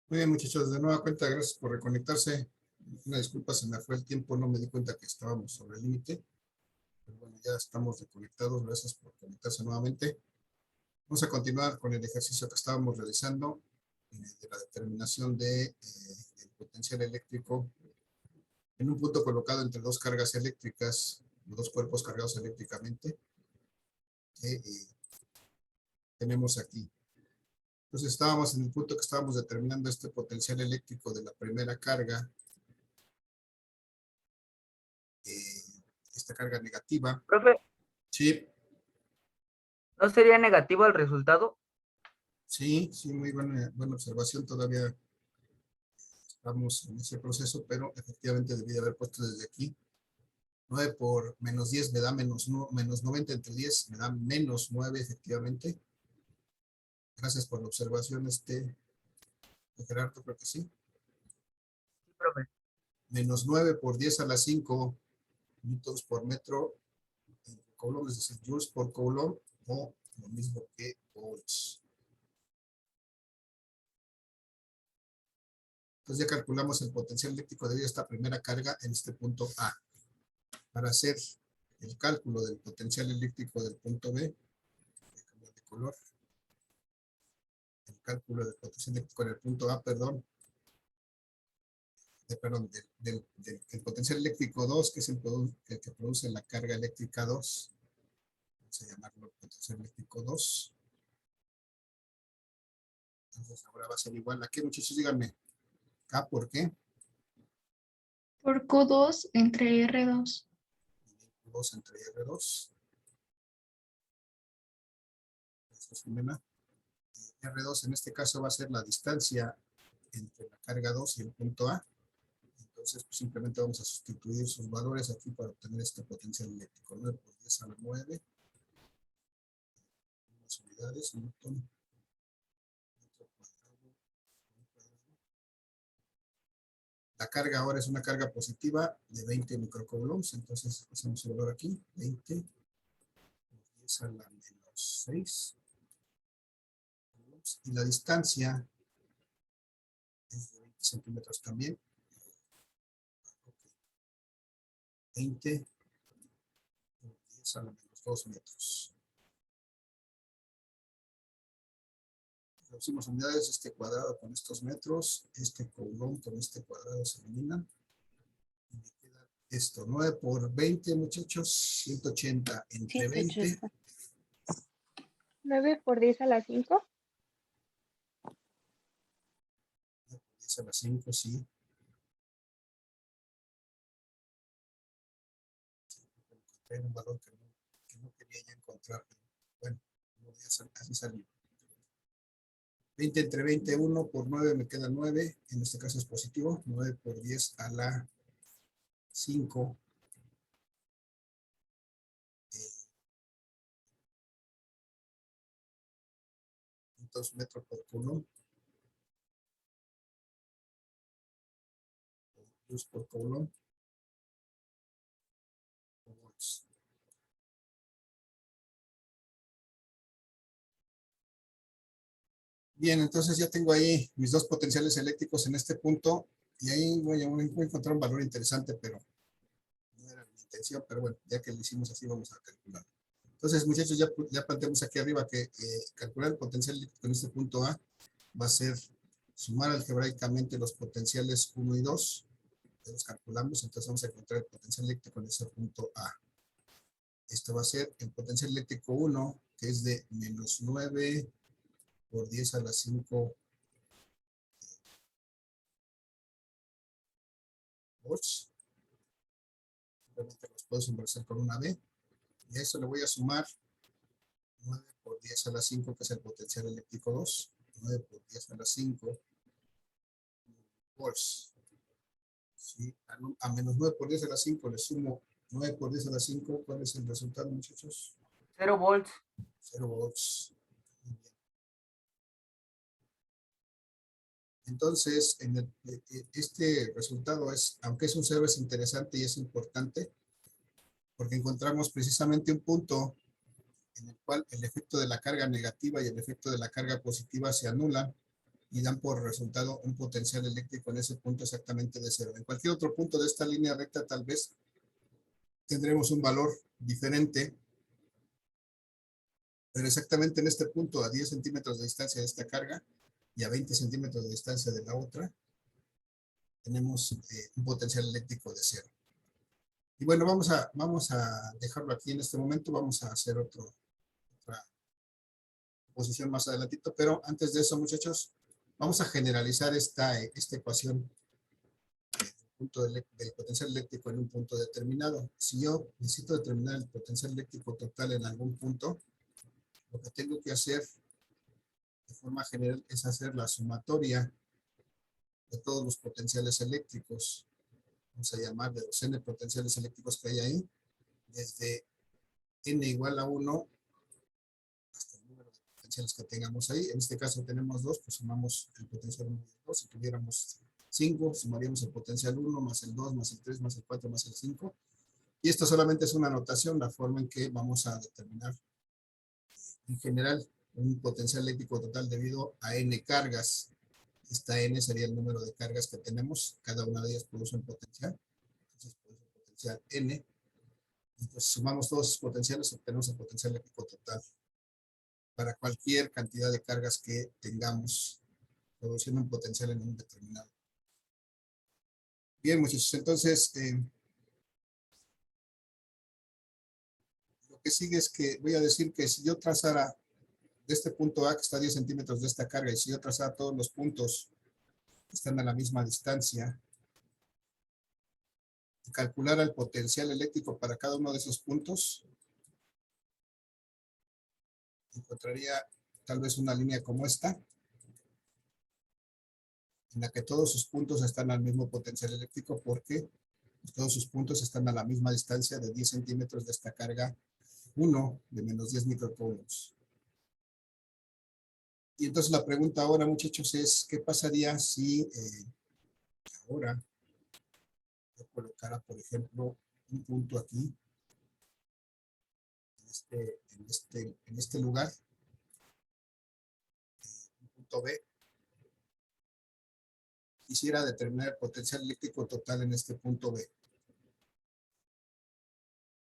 Muy bien, muchachos, de nueva cuenta, gracias por reconectarse. Una disculpa, se me fue el tiempo, no me di cuenta que estábamos sobre el límite. Pero bueno, ya estamos reconectados, gracias por conectarse nuevamente. Vamos a continuar con el ejercicio que estábamos realizando de la determinación del potencial eléctrico en un punto colocado entre dos cargas eléctricas, dos cuerpos cargados eléctricamente que tenemos aquí. Entonces estábamos en el punto que estábamos determinando este potencial eléctrico de la primera carga, esta carga negativa. Profe, Sí, ¿no sería negativo el resultado? sí, muy buena observación. Todavía estamos en ese proceso, pero efectivamente debí de haber puesto desde aquí. 9 por menos 10 me da menos 90 entre 10, me da menos 9 efectivamente. Gracias por la observación, de Gerardo, creo que sí. Sí, profe. Menos 9 por 10 a la 5 newtons por metro en coulomb, es decir, joules por coulomb, o lo mismo que volts. Entonces ya calculamos el potencial eléctrico debido a esta primera carga en este punto A. Para hacer el cálculo del potencial eléctrico del punto B, voy a cambiar de color, el cálculo del potencial eléctrico en el punto A, perdón, del potencial eléctrico 2, que es el que produce la carga eléctrica 2, vamos a llamarlo potencial eléctrico 2. Entonces ahora va a ser igual a qué, muchachos, díganme. K, ¿por qué? Por Q2 entre R2. 2 entre R2. Eso es Jimena. R2 en este caso va a ser la distancia entre la carga 2 y el punto A. Entonces, pues, simplemente vamos a sustituir sus valores aquí para obtener este potencial eléctrico. 9 por 10 a la 9. Las unidades, Newton. La carga ahora es una carga positiva de 20 microcoulombs. Entonces, hacemos el valor aquí. 20 por 10 a la menos 6. Y la distancia es de 20 centímetros también. 20 por 10 a la menos 2 metros. Reducimos unidades, este cuadrado con estos metros, este coulomb con este cuadrado se eliminan. Y me queda esto, 9 por 20, muchachos, 180 entre 20. 9 por 10 a la 5. 10 a la 5, sí. Encontré un valor que no quería ya encontrar. Bueno, así salió. 20 entre 20, 1 por 9 me queda 9. En este caso es positivo. 9 por 10 a la 5. 2 metros por coulomb. Luz por coulomb. Volts. Bien, entonces ya tengo ahí mis dos potenciales eléctricos en este punto y ahí voy a encontrar un valor interesante, pero no era mi intención, pero bueno, ya que lo hicimos así vamos a calcular. Entonces, muchachos, ya planteamos aquí arriba que calcular el potencial eléctrico en este punto A va a ser sumar algebraicamente los potenciales 1 y 2, los calculamos, entonces vamos a encontrar el potencial eléctrico en ese punto A. Esto va a ser el potencial eléctrico 1, que es de menos 9 por 10 a la 5 volts. Simplemente los puedo simbolizar con una B. Y a eso le voy a sumar 9 por 10 a la 5, que es el potencial eléctrico 2. 9 por 10 a la 5 volts. ¿Sí? A menos 9 por 10 a la 5 le sumo 9 por 10 a la 5. ¿Cuál es el resultado, muchachos? 0 volts. 0 volts. Entonces, este resultado es, aunque es un 0, es interesante y es importante, porque encontramos precisamente un punto en el cual el efecto de la carga negativa y el efecto de la carga positiva se anulan, y dan por resultado un potencial eléctrico en ese punto exactamente de 0. En cualquier otro punto de esta línea recta tal vez tendremos un valor diferente, pero exactamente en este punto, a 10 centímetros de distancia de esta carga y a 20 centímetros de distancia de la otra, tenemos un potencial eléctrico de 0. Y bueno, vamos a dejarlo aquí en este momento, vamos a hacer otra posición más adelantito, pero antes de eso, muchachos, vamos a generalizar esta ecuación del potencial eléctrico en un punto determinado. Si yo necesito determinar el potencial eléctrico total en algún punto, lo que tengo que hacer de forma general es hacer la sumatoria de todos los potenciales eléctricos. Vamos a llamar de los n potenciales eléctricos que hay ahí, desde n igual a 1 hasta el número de potenciales que tengamos ahí. En este caso tenemos 2, pues sumamos el potencial 1 y el 2. Si tuviéramos 5, sumaríamos el potencial 1 más el 2 más el 3 más el 4 más el 5. Y esto solamente es una notación, la forma en que vamos a determinar en general un potencial eléctrico total debido a n cargas. Esta n sería el número de cargas que tenemos, cada una de ellas produce un potencial, entonces produce un potencial n. Entonces sumamos todos esos potenciales, obtenemos el potencial eléctrico total para cualquier cantidad de cargas que tengamos, produciendo un potencial en un determinado. Bien, muchachos, entonces lo que sigue es que voy a decir que si yo trazara de este punto A, que está a 10 centímetros de esta carga, y si yo trazara todos los puntos que están a la misma distancia, y calculara el potencial eléctrico para cada uno de esos puntos, encontraría tal vez una línea como esta, en la que todos sus puntos están al mismo potencial eléctrico porque todos sus puntos están a la misma distancia de 10 centímetros de esta carga 1 de menos 10 microcoulombs. Y entonces la pregunta ahora, muchachos, es ¿qué pasaría si ahora yo colocara, por ejemplo, un punto aquí, en este lugar, un punto B, quisiera determinar el potencial eléctrico total en este punto B?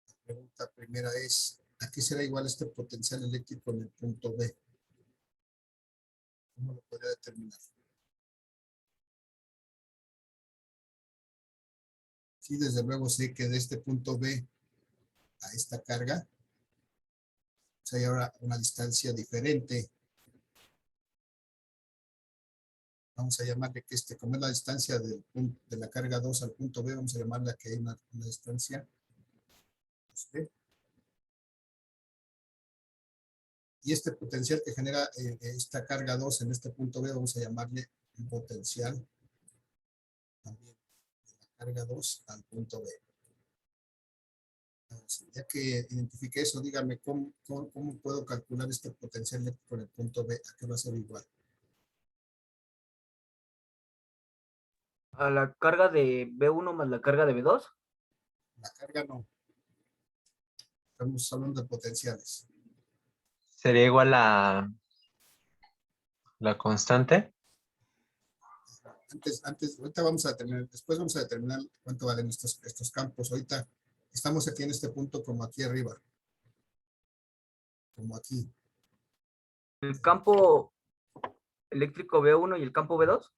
La pregunta primera es, ¿a qué será igual este potencial eléctrico en el punto B? ¿Cómo lo podría determinar? Sí, desde luego sé que de este punto B a esta carga, pues hay ahora una distancia diferente. Vamos a llamarle que como es la distancia de la carga 2 al punto B, vamos a llamarla que hay una distancia 2B. Y este potencial que genera esta carga 2 en este punto B, vamos a llamarle un potencial también de la carga 2 al punto B. Ya que identifique eso, dígame cómo puedo calcular este potencial eléctrico en el punto B, ¿a qué va a ser igual? A la carga de B1 más la carga de B2. La carga no. Estamos hablando de potenciales. Sería igual a la constante. Ahorita vamos a determinar, después vamos a determinar cuánto valen estos campos. Ahorita estamos aquí en este punto como aquí arriba. Como aquí. El campo eléctrico B1 y el campo B2.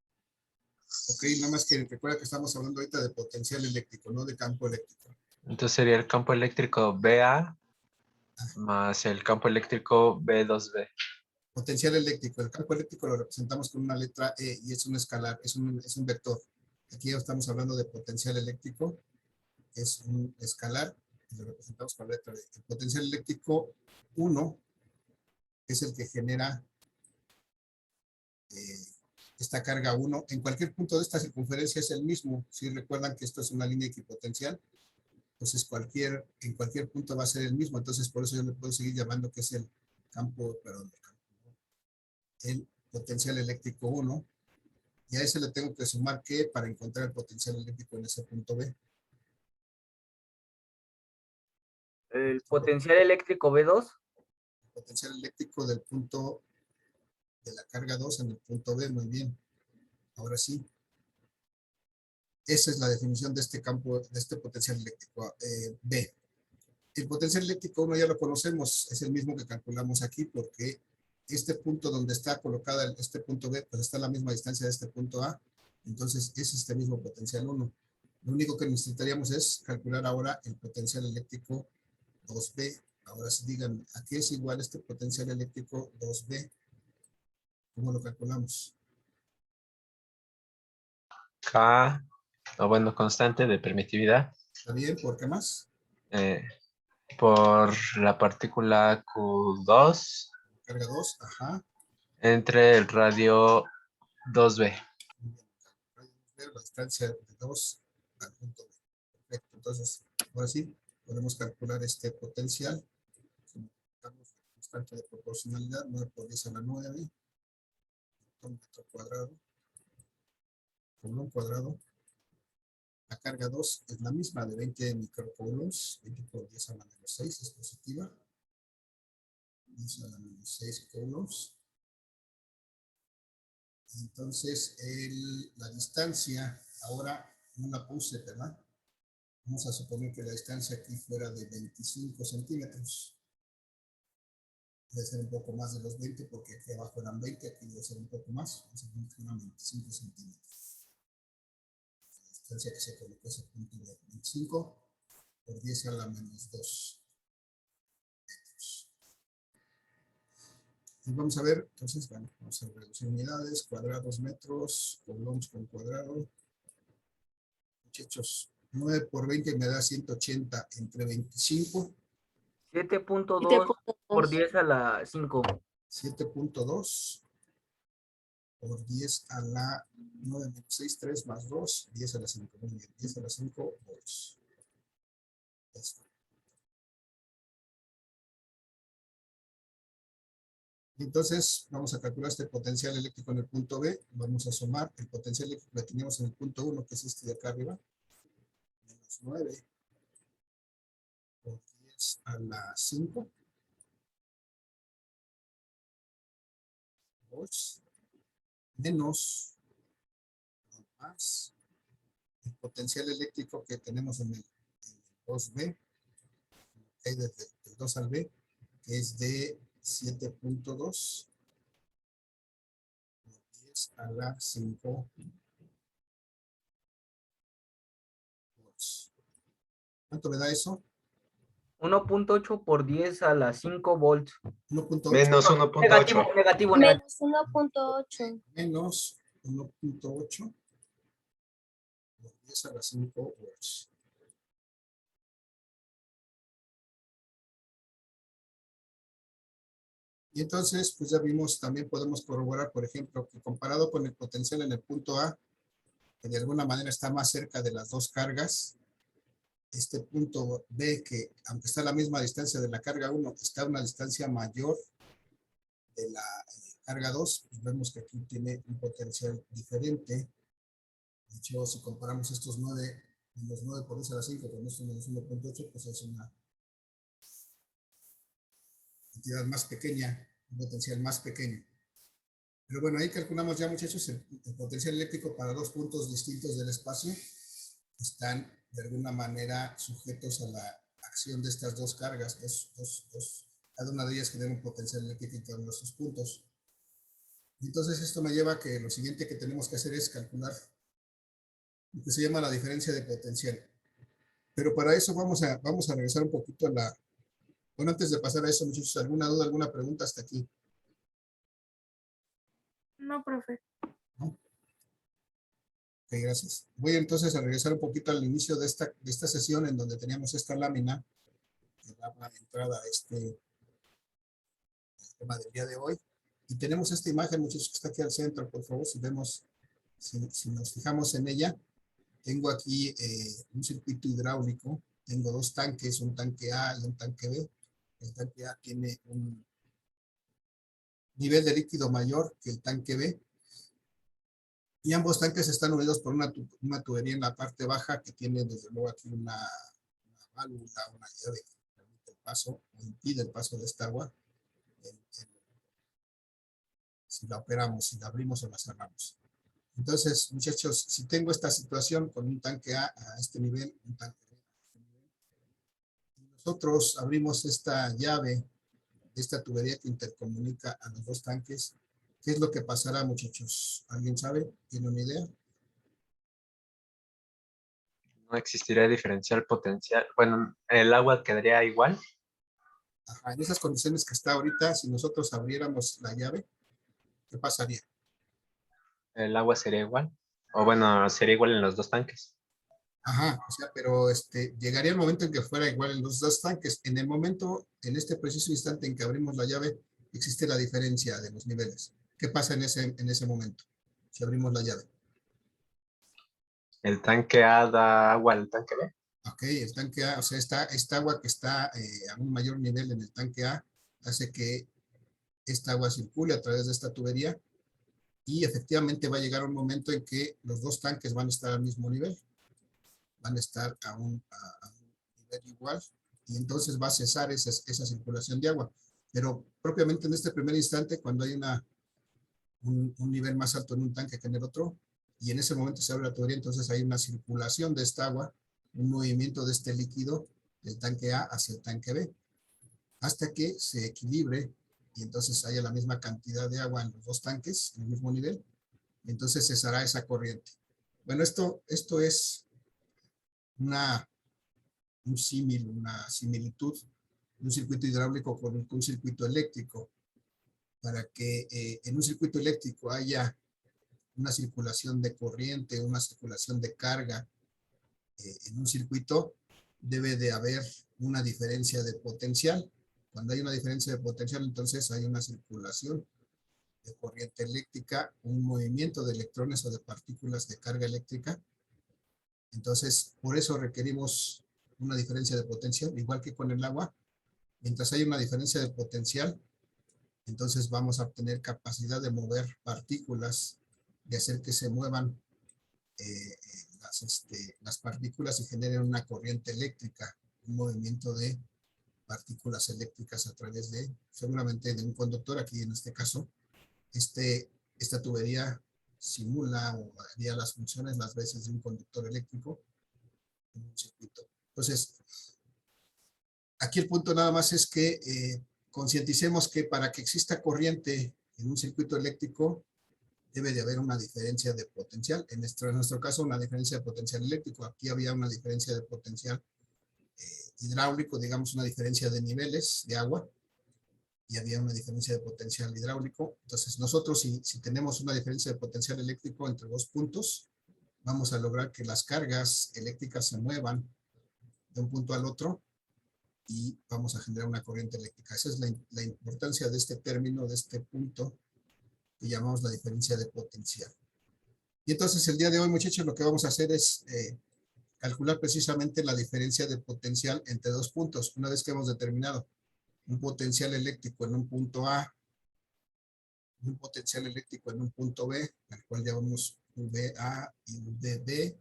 Ok, nada más que recuerda que estamos hablando ahorita de potencial eléctrico, no de campo eléctrico. Entonces sería el campo eléctrico BA más el campo eléctrico B2B. Potencial eléctrico. El campo eléctrico lo representamos con una letra E y es un escalar, es un vector. Aquí ya estamos hablando de potencial eléctrico, es un escalar y lo representamos con la letra E. El potencial eléctrico 1 es el que genera esta carga 1. En cualquier punto de esta circunferencia es el mismo. Si recuerdan que esto es una línea equipotencial, entonces en cualquier punto va a ser el mismo. Entonces por eso yo le puedo seguir llamando que es el campo, perdón, el potencial eléctrico 1. Y a ese le tengo que sumar ¿qué? Para encontrar el potencial eléctrico en ese punto B. El potencial eléctrico B2. El potencial eléctrico del punto de la carga 2 en el punto B. Muy bien. Ahora sí. Esa es la definición de este campo, de este potencial eléctrico B. El potencial eléctrico 1 ya lo conocemos, es el mismo que calculamos aquí porque este punto donde está colocada este punto B, pues está a la misma distancia de este punto A, entonces es este mismo potencial 1. Lo único que necesitaríamos es calcular ahora el potencial eléctrico 2B. Ahora sí díganme, ¿a qué es igual este potencial eléctrico 2B? ¿Cómo lo calculamos? K, o bueno, constante de permitividad, ¿Está bien? ¿Por qué más? por la partícula Q2 Carga 2, ajá. entre el radio 2B. La distancia de 2 al punto B. Perfecto, entonces, ahora sí, podemos calcular este potencial. Calculamos la constante de proporcionalidad, 9 por 10 a la 9, metro cuadrado, coulomb cuadrado. La carga 2 es la misma, de 20 microcoulombs, 20 por 10 a la menos 6, es positiva. 10 a la menos 6 coulombs. Entonces, la distancia, ahora no la puse, ¿verdad? Vamos a suponer que la distancia aquí fuera de 25 centímetros. Debe ser un poco más de los 20, porque aquí abajo eran 20, aquí debe ser un poco más. Vamos a poner que eran 25 centímetros. La distancia que se colocó es el punto de 25 por 10 a la menos 2 metros. Y vamos a ver, entonces, bueno, vamos a reducir unidades, cuadrados, metros, coulombs con cuadrado. Muchachos, 9 por 20 me da 180 entre 25. 7.2 por 7.2. 10 a la 5. 7.2 por 10 a la 9 menos 6, 3 más 2, 10 a la 5. Muy bien, 10 a la 5 volts. Esto. Entonces, vamos a calcular este potencial eléctrico en el punto B. Vamos a sumar el potencial eléctrico que teníamos en el punto 1, que es este de acá arriba. Menos 9 por 10 a la 5 volts. Menos, no más, el potencial eléctrico que tenemos en el 2B, que hay desde el 2 al B, que es de 7.2 por 10 a la 5 volts. ¿Cuánto me da eso? 1.8 por 10 a la 5 volts. 1.8 Menos Negativo, 1.8. negativo, negativo. Menos 1.8. menos 1.8 por 10 a la 5 volts. Y entonces, pues ya vimos, también podemos corroborar, por ejemplo, que comparado con el potencial en el punto A, que de alguna manera está más cerca de las dos cargas, este punto B, que aunque está a la misma distancia de la carga 1, está a una distancia mayor de la carga 2, pues vemos que aquí tiene un potencial diferente. De hecho, si comparamos estos 9, menos 9 por 10 a la 5 con esto menos 1.8, pues es una cantidad más pequeña, un potencial más pequeño. Pero bueno, ahí calculamos ya, muchachos, el potencial eléctrico para dos puntos distintos del espacio. Están de alguna manera sujetos a la acción de estas dos cargas, cada una de ellas genera un potencial eléctrico en cada uno de sus puntos. Entonces esto me lleva a que lo siguiente que tenemos que hacer es calcular lo que se llama la diferencia de potencial. Pero para eso vamos a regresar un poquito a la... Bueno, antes de pasar a eso, muchachos, ¿alguna duda, alguna pregunta hasta aquí? No, profe. ¿No? Ok, gracias. Voy entonces a regresar un poquito al inicio de esta sesión en donde teníamos esta lámina que daba entrada a este tema del día de hoy. Y tenemos esta imagen, muchachos, que está aquí al centro, por favor, si vemos, si nos fijamos en ella, tengo aquí un circuito hidráulico, tengo dos tanques, un tanque A y un tanque B. El tanque A tiene un nivel de líquido mayor que el tanque B, y ambos tanques están unidos por una tubería en la parte baja que tiene desde luego aquí una válvula, una llave que permite el paso o impide el paso de esta agua. si la operamos, si la abrimos o la cerramos. Entonces, muchachos, si tengo esta situación con un tanque a este nivel, un tanque B a este nivel, y nosotros abrimos esta llave, esta tubería que intercomunica a los dos tanques, ¿qué es lo que pasará, muchachos? ¿Alguien sabe? ¿Tiene una idea? No existiría diferencial potencial. Bueno, el agua quedaría igual. Ajá, en esas condiciones que está ahorita, si nosotros abriéramos la llave, ¿qué pasaría? El agua sería igual. O bueno, sería igual en los dos tanques. Ajá, o sea, pero llegaría el momento en que fuera igual en los dos tanques. En el momento, en este preciso instante en que abrimos la llave, existe la diferencia de los niveles. ¿Qué pasa en ese momento? Si abrimos la llave. El tanque A da agua al tanque B. Ok, el tanque A, o sea, esta agua que está a un mayor nivel en el tanque A, hace que esta agua circule a través de esta tubería y efectivamente va a llegar un momento en que los dos tanques van a estar al mismo nivel, van a estar a un nivel igual y entonces va a cesar esa circulación de agua. Pero propiamente en este primer instante, cuando hay un nivel más alto en un tanque que en el otro, y en ese momento se abre la tubería, entonces hay una circulación de esta agua, un movimiento de este líquido del tanque A hacia el tanque B, hasta que se equilibre y entonces haya la misma cantidad de agua en los dos tanques, en el mismo nivel, y entonces cesará esa corriente. Bueno, esto es un símil, una similitud de un circuito hidráulico con un circuito eléctrico. Para que en un circuito eléctrico haya una circulación de corriente, una circulación de carga en un circuito, debe de haber una diferencia de potencial. Cuando hay una diferencia de potencial, entonces hay una circulación de corriente eléctrica, un movimiento de electrones o de partículas de carga eléctrica. Entonces, por eso requerimos una diferencia de potencial, igual que con el agua. Mientras hay una diferencia de potencial, entonces vamos a obtener capacidad de mover partículas, de hacer que se muevan eh, las partículas y generen una corriente eléctrica, un movimiento de partículas eléctricas a través de, seguramente de un conductor, aquí en este caso, esta tubería simula o haría las funciones las veces de un conductor eléctrico en un circuito. Entonces, aquí el punto nada más es que concienticemos que para que exista corriente en un circuito eléctrico, debe de haber una diferencia de potencial. En nuestro caso, una diferencia de potencial eléctrico. Aquí había una diferencia de potencial hidráulico, digamos una diferencia de niveles de agua, y había una diferencia de potencial hidráulico. Entonces, nosotros si tenemos una diferencia de potencial eléctrico entre dos puntos, vamos a lograr que las cargas eléctricas se muevan de un punto al otro y vamos a generar una corriente eléctrica. Esa es la importancia de este término, de este punto que llamamos la diferencia de potencial. Y entonces el día de hoy, muchachos, lo que vamos a hacer es calcular precisamente la diferencia de potencial entre dos puntos. Una vez que hemos determinado un potencial eléctrico en un punto A, un potencial eléctrico en un punto B, al cual llamamos VA y VB,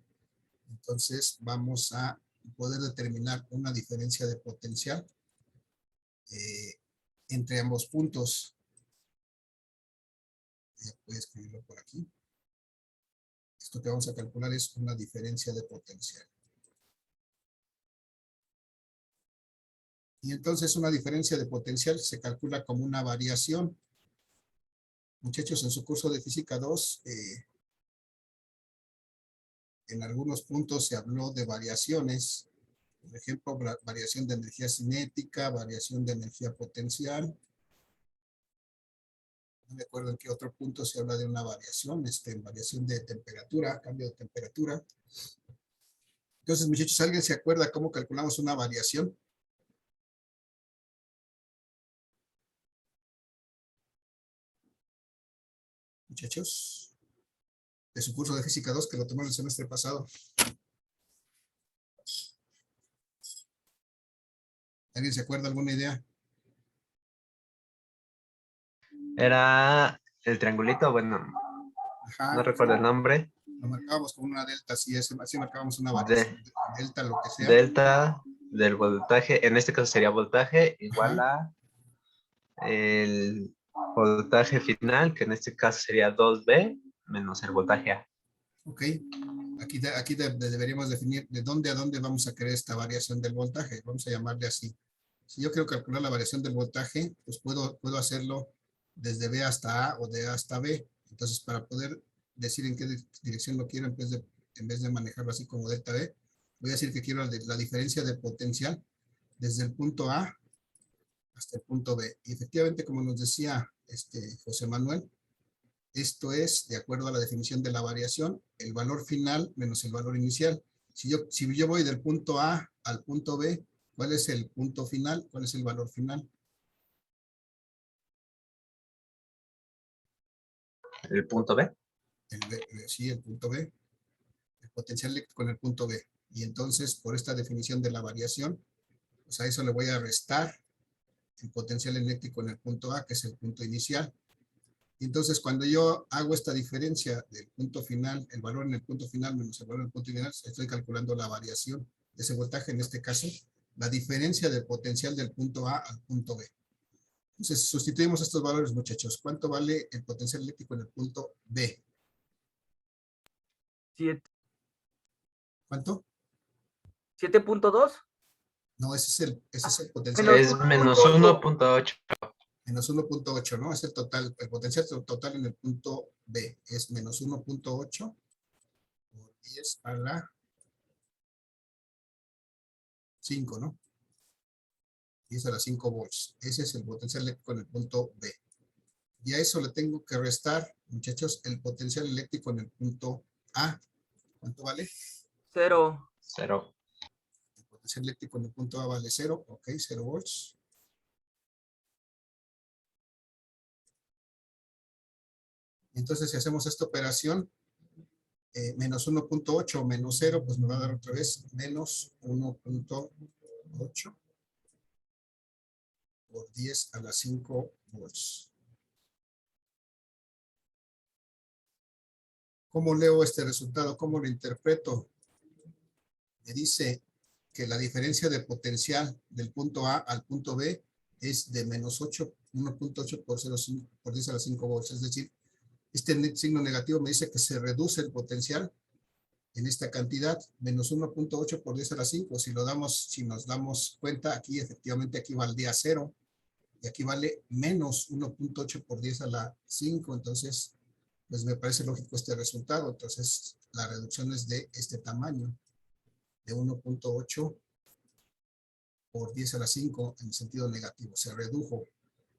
entonces vamos a poder determinar una diferencia de potencial entre ambos puntos. Voy a escribirlo por aquí. Esto que vamos a calcular es una diferencia de potencial. Y entonces una diferencia de potencial se calcula como una variación. Muchachos, en su curso de Física 2, en algunos puntos se habló de variaciones. Por ejemplo, variación de energía cinética, variación de energía potencial. No me acuerdo en qué otro punto se habla de una variación, variación de temperatura, cambio de temperatura. Entonces, muchachos, ¿alguien se acuerda cómo calculamos una variación? Muchachos, de su curso de Física 2 que lo tomaron el semestre pasado. ¿Alguien se acuerda alguna idea? Era el triangulito, bueno, Ajá, no recuerdo el nombre. lo marcábamos con una delta, así marcábamos una variación, delta, lo que sea. Delta del voltaje, en este caso sería voltaje igual Ajá. a el voltaje final, que en este caso sería 2V menos el voltaje A. Ok. Aquí deberíamos definir de dónde a dónde vamos a crear esta variación del voltaje. Vamos a llamarle así. Si yo quiero calcular la variación del voltaje, pues puedo hacerlo desde B hasta A o de A hasta B. Entonces, para poder decir en qué dirección lo quiero, en vez de manejarlo así como delta B, voy a decir que quiero la diferencia de potencial desde el punto A hasta el punto B. Y efectivamente, como nos decía José Manuel, esto es, de acuerdo a la definición de la variación, el valor final menos el valor inicial. Si yo voy del punto A al punto B, ¿cuál es el punto final? ¿Cuál es el valor final? ¿El punto B? Sí, el punto B. El potencial eléctrico en el punto B. Y entonces, por esta definición de la variación, pues a eso le voy a restar el potencial eléctrico en el punto A, que es el punto inicial. Y entonces, cuando yo hago esta diferencia del punto final, el valor en el punto final menos el valor en el punto final, estoy calculando la variación de ese voltaje, en este caso, la diferencia del potencial del punto A al punto B. Entonces, sustituimos estos valores, muchachos. ¿Cuánto vale el potencial eléctrico en el punto B? ¿Cuánto? 7.2 No, ese es el potencial. menos Es menos 1.8. 1.8. Menos 1.8, ¿no? Es el total, el potencial total en el punto B. Es menos 1.8 por 10 a la 5, ¿no? 10 a la 5 volts. Ese es el potencial eléctrico en el punto B. Y a eso le tengo que restar, muchachos, el potencial eléctrico en el punto A. ¿Cuánto vale? 0. 0. El potencial eléctrico en el punto A vale 0. Ok, 0 volts. Entonces, si hacemos esta operación, menos 1.8 menos 0, pues me va a dar otra vez menos 1.8 por 10 a la 5 volts. ¿Cómo leo este resultado? ¿Cómo lo interpreto? Me dice que la diferencia de potencial del punto A al punto B es de menos 1.8 por 0,5 por 10 a la 5 volts. Es decir, este signo negativo me dice que se reduce el potencial en esta cantidad, menos 1.8 por 10 a la 5. Si nos damos cuenta, aquí efectivamente aquí valdría 0, y aquí vale menos 1.8 por 10 a la 5. Entonces, pues me parece lógico este resultado. Entonces, la reducción es de este tamaño, de 1.8 por 10 a la 5 en sentido negativo. Se redujo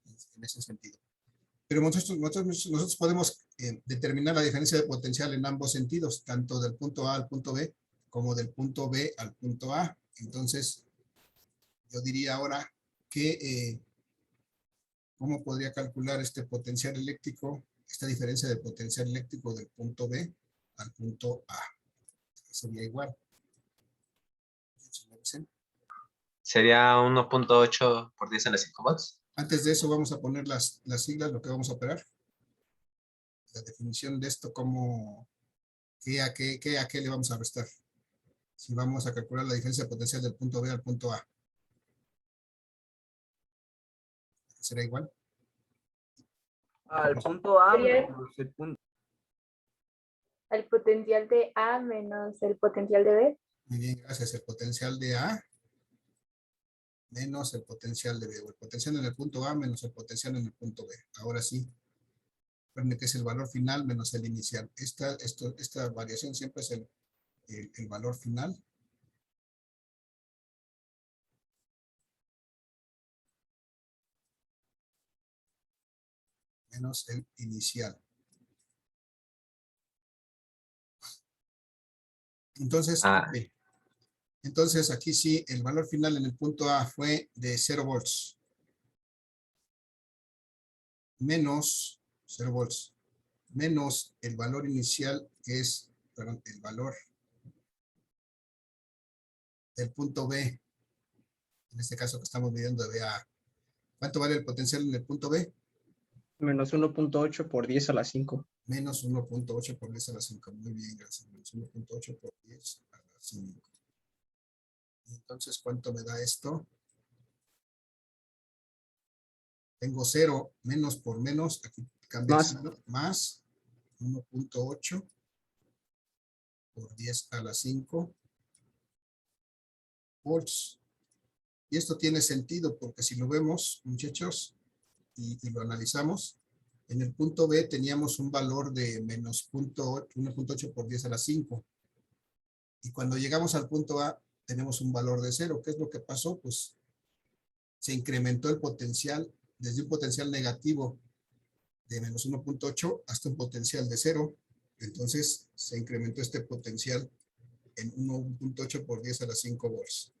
en ese sentido. Pero nosotros podemos determinar la diferencia de potencial en ambos sentidos, tanto del punto A al punto B, como del punto B al punto A. Entonces, yo diría ahora que, ¿cómo podría calcular este potencial eléctrico, esta diferencia de potencial eléctrico del punto B al punto A? Sería igual. Sería 1.8 por 10 a la 5 volts. Antes de eso vamos a poner las siglas, lo que vamos a operar. La definición de esto, ¿qué a qué le vamos a restar? Si vamos a calcular la diferencia de potencial del punto B al punto A. ¿Será igual? Al punto A Sería- menos el punto. El potencial de A menos el potencial de B. Muy bien, gracias. El potencial de A menos el potencial de B. O el potencial en el punto A menos el potencial en el punto B. Ahora sí. Recuerden que es el valor final menos el inicial. Esta variación siempre es el valor final menos el inicial. Entonces, okay. Entonces aquí sí, el valor final en el punto A fue de 0 volts. Menos 0 volts. Menos el valor inicial, que es, perdón, el valor del punto B. En este caso que estamos midiendo de B a A. ¿Cuánto vale el potencial en el punto B? Menos 1.8 por 10 a la 5. Menos 1.8 por 10 a la 5. Muy bien, gracias. Menos 1.8 por 10 a la 5. Entonces, ¿cuánto me da esto? tengo 0 menos por menos, aquí cambia el Más. signo, más 1.8 por 10 a la 5 volts. Y esto tiene sentido porque si lo vemos, muchachos, y lo analizamos, en el punto B teníamos un valor de menos 1.8 por 10 a la 5. Y cuando llegamos al punto A, tenemos un valor de 0. ¿Qué es lo que pasó? Pues se incrementó el potencial desde un potencial negativo de menos 1.8 hasta un potencial de 0. Entonces se incrementó este potencial en 1.8 por 10 a la 5 volts.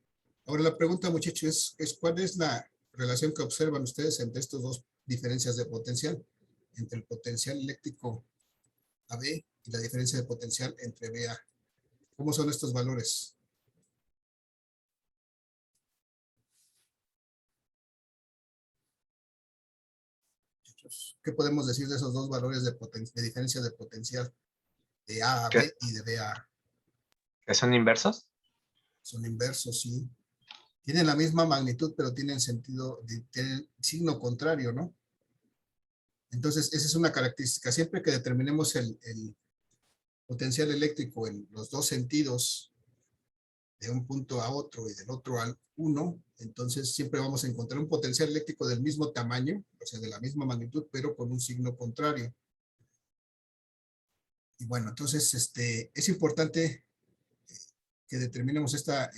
Ahora la pregunta, muchachos, es ¿cuál es la relación que observan ustedes entre estas dos diferencias de potencial? Entre el potencial eléctrico AB y la diferencia de potencial entre BA. ¿Cómo son estos valores? ¿Qué podemos decir de esos dos valores de diferencia de potencial de A a ¿Qué? B y de B a A? ¿Que son inversos? Son inversos, sí. Tienen la misma magnitud, pero tienen tienen signo contrario, ¿no? Entonces, esa es una característica. Siempre que determinemos el potencial eléctrico en los dos sentidos, de un punto a otro y del otro al 1, entonces siempre vamos a encontrar un potencial eléctrico del mismo tamaño, o sea, de la misma magnitud, pero con un signo contrario. Y bueno, entonces es importante que determinemos esta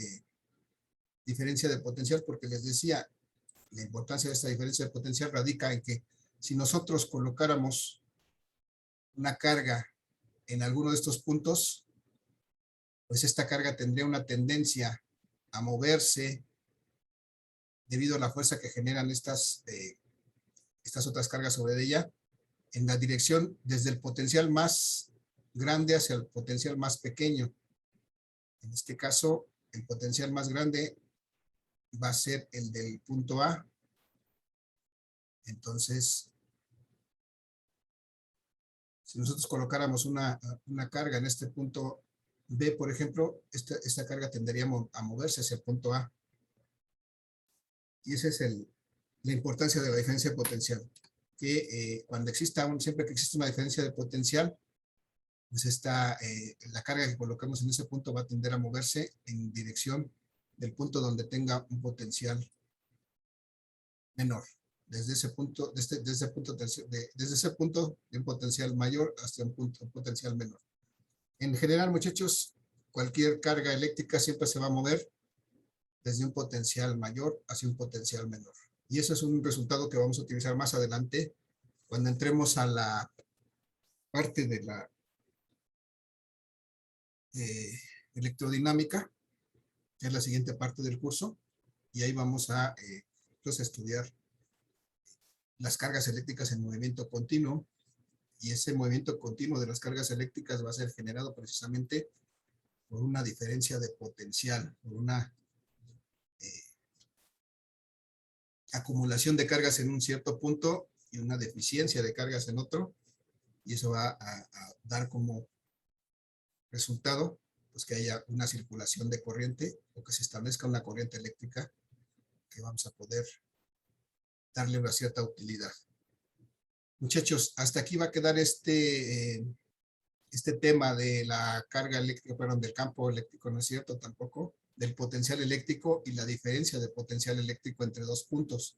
diferencia de potencial, porque les decía, la importancia de esta diferencia de potencial radica en que si nosotros colocáramos una carga en alguno de estos puntos, pues esta carga tendría una tendencia a moverse debido a la fuerza que generan estas otras cargas sobre ella, en la dirección desde el potencial más grande hacia el potencial más pequeño. En este caso, el potencial más grande va a ser el del punto A. Entonces, si nosotros colocáramos una carga en este punto B, por ejemplo, esta carga tendería a moverse hacia el punto A. Y esa es la importancia de la diferencia de potencial. Que cuando siempre que existe una diferencia de potencial, pues la carga que colocamos en ese punto va a tender a moverse en dirección del punto donde tenga un potencial menor. Desde ese punto, desde ese punto de un potencial mayor hasta un potencial menor. En general, muchachos, cualquier carga eléctrica siempre se va a mover desde un potencial mayor hacia un potencial menor. Y eso es un resultado que vamos a utilizar más adelante cuando entremos a la parte de la electrodinámica, que es la siguiente parte del curso, y ahí vamos a estudiar las cargas eléctricas en movimiento continuo, y ese movimiento continuo de las cargas eléctricas va a ser generado precisamente por una diferencia de potencial, por una acumulación de cargas en un cierto punto y una deficiencia de cargas en otro, y eso va a dar como resultado pues que haya una circulación de corriente o que se establezca una corriente eléctrica que vamos a poder darle una cierta utilidad. Muchachos, hasta aquí va a quedar este tema de la carga eléctrica, perdón, del campo eléctrico, no es cierto tampoco, del potencial eléctrico y la diferencia de potencial eléctrico entre dos puntos.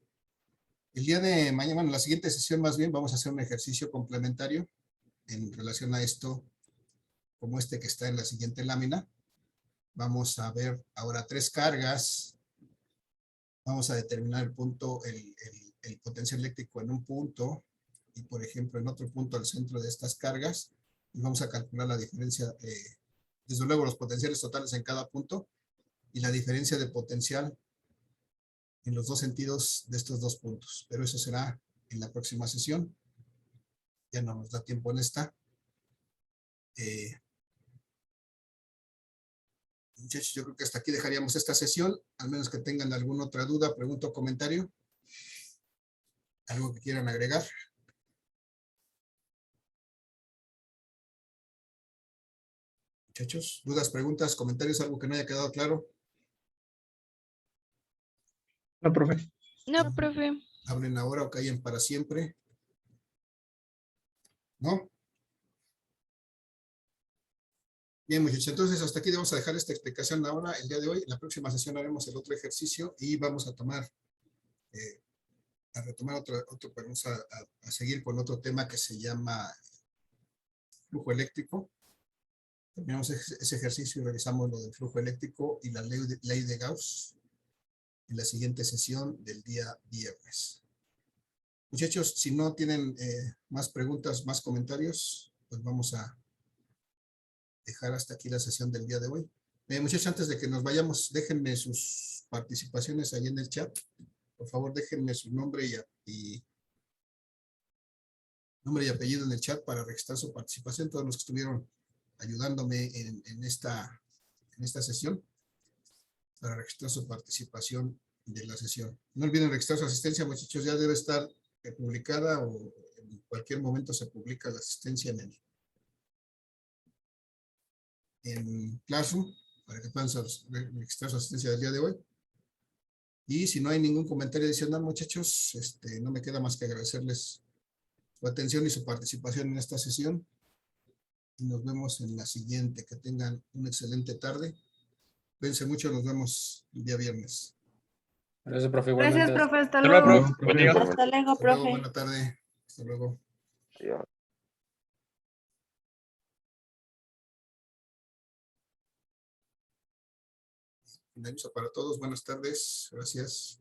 El día de mañana, bueno, en la siguiente sesión más bien vamos a hacer un ejercicio complementario en relación a esto, como este que está en la siguiente lámina. Vamos a ver ahora tres cargas. Vamos a determinar el punto, el potencial eléctrico en un punto y, por ejemplo, en otro punto al centro de estas cargas. Y vamos a calcular la diferencia, desde luego los potenciales totales en cada punto y la diferencia de potencial en los dos sentidos de estos dos puntos. Pero eso será en la próxima sesión. Ya no nos da tiempo en esta. Muchachos, yo creo que hasta aquí dejaríamos esta sesión, al menos que tengan alguna otra duda, pregunta o comentario. ¿Algo que quieran agregar? Muchachos, dudas, preguntas, comentarios, algo que no haya quedado claro. No, profe. No, profe. hablen ahora o callen para siempre. ¿No? Bien, muchachos, entonces hasta aquí vamos a dejar esta explicación ahora, el día de hoy. En la próxima sesión haremos el otro ejercicio y vamos a tomar, a retomar vamos a seguir con otro tema que se llama flujo eléctrico. Terminamos ese ejercicio y revisamos lo del flujo eléctrico y la ley de Gauss en la siguiente sesión del día viernes. Muchachos, si no tienen más preguntas, más comentarios, pues vamos a dejar hasta aquí la sesión del día de hoy. Muchachos, antes de que nos vayamos, déjenme sus participaciones ahí en el chat. Por favor, déjenme su nombre y apellido en el chat para registrar su participación. Todos los que estuvieron ayudándome en esta sesión, para registrar su participación de la sesión. No olviden registrar su asistencia, muchachos. Ya debe estar publicada o en cualquier momento se publica la asistencia en Classroom para que puedan registrar su asistencia del día de hoy. Y si no hay ningún comentario adicional, muchachos, no me queda más que agradecerles su atención y su participación en esta sesión. Y nos vemos en la siguiente. Que tengan una excelente tarde. Cuídense mucho, nos vemos el día viernes. Gracias, profe. Gracias, Igualmente. profe. Hasta Hasta luego, luego. profe. Buen día. Hasta luego, Hasta luego, profe. buena tarde. Hasta luego. Adiós. Un aviso para todos. Buenas tardes. Gracias.